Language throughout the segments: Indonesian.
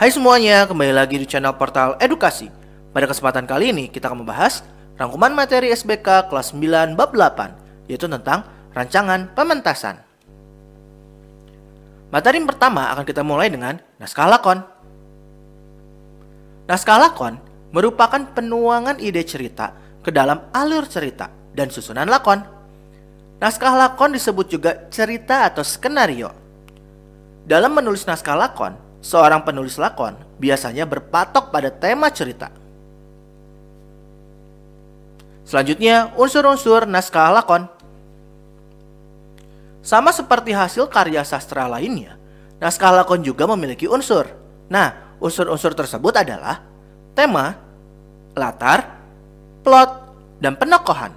Hai semuanya, kembali lagi di channel Portal Edukasi. Pada kesempatan kali ini kita akan membahas rangkuman materi SBK kelas 9 bab 8, yaitu tentang rancangan pementasan. Materi yang pertama akan kita mulai dengan naskah lakon. Naskah lakon merupakan penuangan ide cerita ke dalam alur cerita dan susunan lakon. Naskah lakon disebut juga cerita atau skenario. Dalam menulis naskah lakon, seorang penulis lakon biasanya berpatok pada tema cerita. Selanjutnya, unsur-unsur naskah lakon. Sama seperti hasil karya sastra lainnya, naskah lakon juga memiliki unsur. Nah, unsur-unsur tersebut adalah tema, latar, plot, dan penokohan.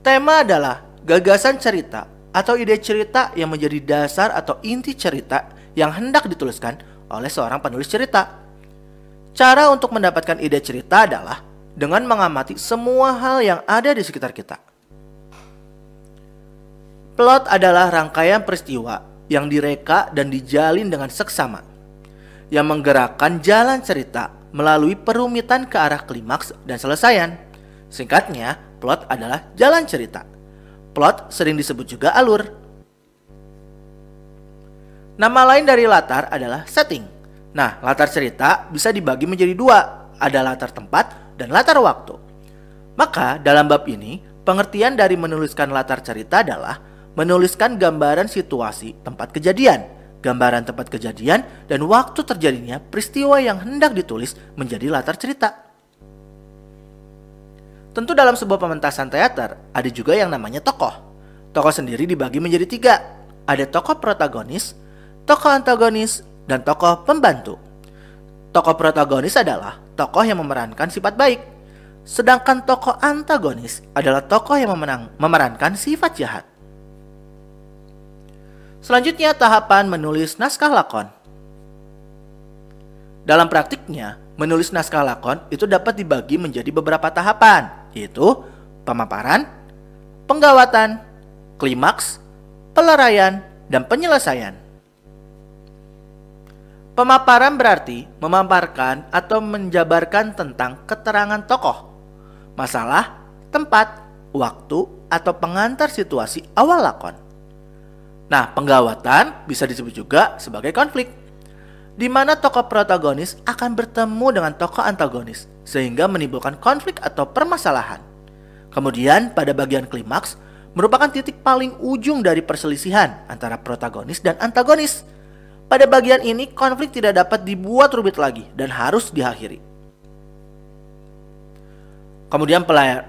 Tema adalah gagasan cerita atau ide cerita yang menjadi dasar atau inti cerita yang hendak dituliskan oleh seorang penulis cerita. Cara untuk mendapatkan ide cerita adalah dengan mengamati semua hal yang ada di sekitar kita. Plot adalah rangkaian peristiwa yang direka dan dijalin dengan seksama, yang menggerakkan jalan cerita melalui perumitan ke arah klimaks dan selesaian. Singkatnya, plot adalah jalan cerita. Plot sering disebut juga alur. Nama lain dari latar adalah setting. Nah, latar cerita bisa dibagi menjadi dua, ada latar tempat dan latar waktu. Maka dalam bab ini, pengertian dari menuliskan latar cerita adalah menuliskan gambaran situasi tempat kejadian, gambaran tempat kejadian, dan waktu terjadinya peristiwa yang hendak ditulis menjadi latar cerita. Tentu dalam sebuah pementasan teater, ada juga yang namanya tokoh. Tokoh sendiri dibagi menjadi tiga. Ada tokoh protagonis, tokoh antagonis, dan tokoh pembantu. Tokoh protagonis adalah tokoh yang memerankan sifat baik. Sedangkan tokoh antagonis adalah tokoh yang memerankan sifat jahat. Selanjutnya, tahapan menulis naskah lakon. Dalam praktiknya, menulis naskah lakon itu dapat dibagi menjadi beberapa tahapan, yaitu pemaparan, penggawatan, klimaks, peleraian, dan penyelesaian. Pemaparan berarti memaparkan atau menjabarkan tentang keterangan tokoh, masalah, tempat, waktu, atau pengantar situasi awal lakon. Nah, penggawatan bisa disebut juga sebagai konflik, di mana tokoh protagonis akan bertemu dengan tokoh antagonis sehingga menimbulkan konflik atau permasalahan. Kemudian pada bagian klimaks merupakan titik paling ujung dari perselisihan antara protagonis dan antagonis. Pada bagian ini konflik tidak dapat dibuat rumit lagi dan harus diakhiri. Kemudian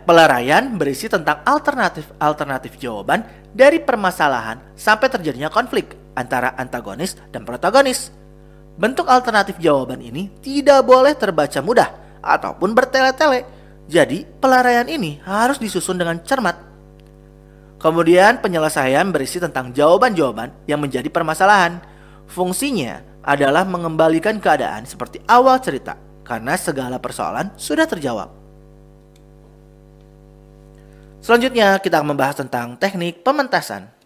peleraian berisi tentang alternatif jawaban dari permasalahan sampai terjadinya konflik antara antagonis dan protagonis. Bentuk alternatif jawaban ini tidak boleh terbaca mudah ataupun bertele-tele. Jadi peleraian ini harus disusun dengan cermat. Kemudian penyelesaian berisi tentang jawaban-jawaban yang menjadi permasalahan. Fungsinya adalah mengembalikan keadaan seperti awal cerita karena segala persoalan sudah terjawab. Selanjutnya kita akan membahas tentang teknik pementasan.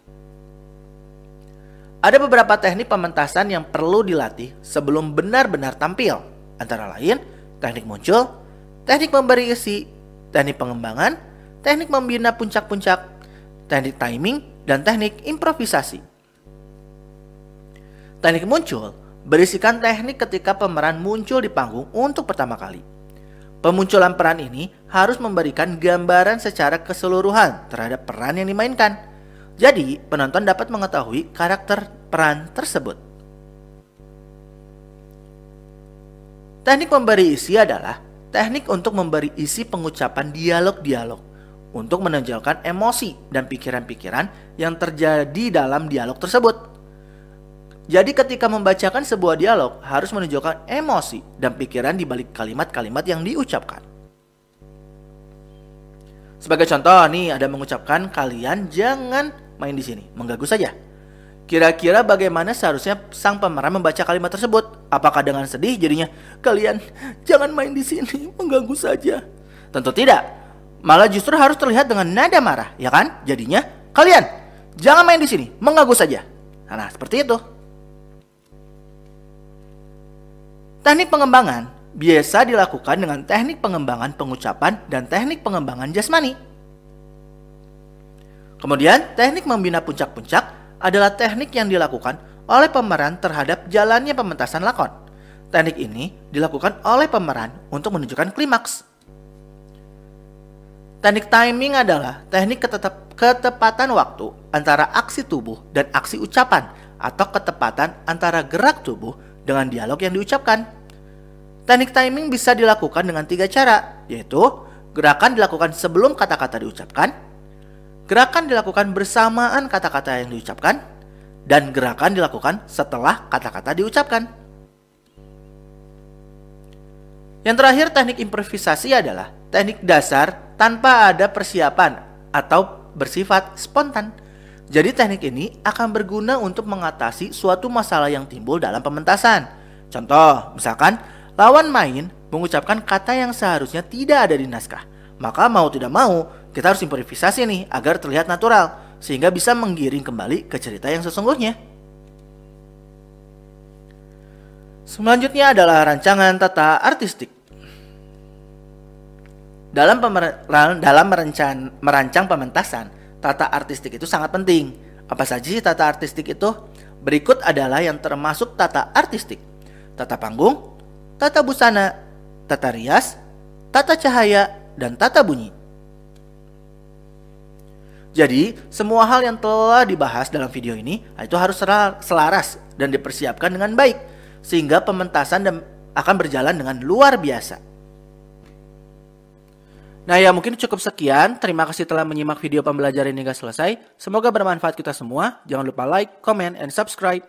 Ada beberapa teknik pementasan yang perlu dilatih sebelum benar-benar tampil. Antara lain, teknik muncul, teknik memberi isi, teknik pengembangan, teknik membina puncak-puncak, teknik timing, dan teknik improvisasi. Teknik muncul berisikan teknik ketika pemeran muncul di panggung untuk pertama kali. Pemunculan peran ini harus memberikan gambaran secara keseluruhan terhadap peran yang dimainkan. Jadi, penonton dapat mengetahui karakter peran tersebut. Teknik memberi isi adalah teknik untuk memberi isi pengucapan dialog-dialog untuk menonjolkan emosi dan pikiran-pikiran yang terjadi dalam dialog tersebut. Jadi ketika membacakan sebuah dialog harus menunjukkan emosi dan pikiran di balik kalimat-kalimat yang diucapkan. Sebagai contoh nih, ada mengucapkan kalian jangan main di sini, mengganggu saja. Kira-kira bagaimana seharusnya sang pemeran membaca kalimat tersebut? Apakah dengan sedih jadinya kalian jangan main di sini, mengganggu saja? Tentu tidak. Malah justru harus terlihat dengan nada marah, ya kan? Jadinya kalian jangan main di sini, mengganggu saja. Nah, seperti itu. Teknik pengembangan biasa dilakukan dengan teknik pengembangan pengucapan dan teknik pengembangan jasmani. Kemudian, teknik membina puncak-puncak adalah teknik yang dilakukan oleh pemeran terhadap jalannya pementasan lakon. Teknik ini dilakukan oleh pemeran untuk menunjukkan klimaks. Teknik timing adalah teknik ketepatan waktu antara aksi tubuh dan aksi ucapan atau ketepatan antara gerak tubuh dengan dialog yang diucapkan. Teknik timing bisa dilakukan dengan 3 cara, yaitu gerakan dilakukan sebelum kata-kata diucapkan, gerakan dilakukan bersamaan kata-kata yang diucapkan, dan gerakan dilakukan setelah kata-kata diucapkan. Yang terakhir, teknik improvisasi adalah teknik dasar tanpa ada persiapan atau bersifat spontan. Jadi teknik ini akan berguna untuk mengatasi suatu masalah yang timbul dalam pementasan. Contoh, misalkan lawan main mengucapkan kata yang seharusnya tidak ada di naskah. Maka mau tidak mau, kita harus improvisasi nih agar terlihat natural, sehingga bisa menggiring kembali ke cerita yang sesungguhnya. Selanjutnya adalah rancangan tata artistik. Dalam merancang pementasan, tata artistik itu sangat penting. Apa saja sih tata artistik itu? Berikut adalah yang termasuk tata artistik: tata panggung, tata busana, tata rias, tata cahaya, dan tata bunyi. Jadi, semua hal yang telah dibahas dalam video ini itu harus selaras dan dipersiapkan dengan baik, sehingga pementasan akan berjalan dengan luar biasa. Nah ya, mungkin cukup sekian. Terima kasih telah menyimak video pembelajaran hingga selesai. Semoga bermanfaat kita semua. Jangan lupa like, comment, and subscribe.